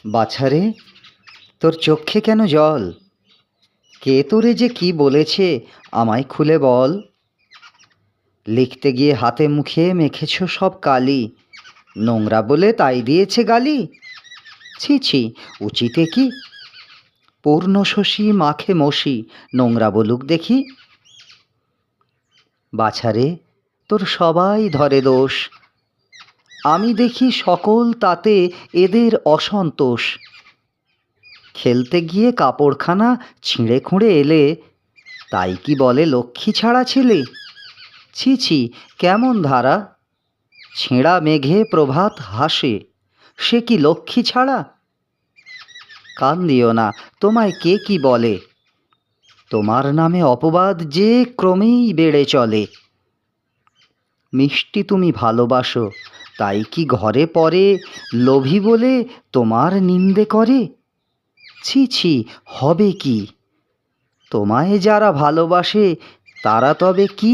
বাছারে, তোর চোখে কেন জল? কে তোরে যে কি বলেছে, আমায় খুলে বল। লিখতে গিয়ে হাতে মুখে মেখেছ সব কালি, নোংরা বলে তাই দিয়েছে গালি। ছি ছি, উচিতে কি? পূর্ণ শশী মাখে মশি, নোংরা বলুক দেখি। বাছারে, তোর সবাই ধরে দোষ, আমি দেখি সকল তাতে এদের অসন্তোষ। খেলতে গিয়ে কাপড়খানা ছিঁড়ে খুঁড়ে এলে, তাই কি বলে লক্ষ্মী ছাড়া ছেলে? ছি ছি, কেমন ধারা! ছেঁড়া মেঘে প্রভাত হাসে, সে কি লক্ষ্মী ছাড়া? কান দিও না, তোমায় কে কি বলে, তোমার নামে অপবাদ যে ক্রমেই বেড়ে চলে। মিষ্টি তুমি ভালোবাসো, তাই কি ঘরে পরে লোভী বলে তোমার নিন্দে করে? ছি ছি, হবে কি? তোমায় যারা ভালোবাসে তারা তবে কি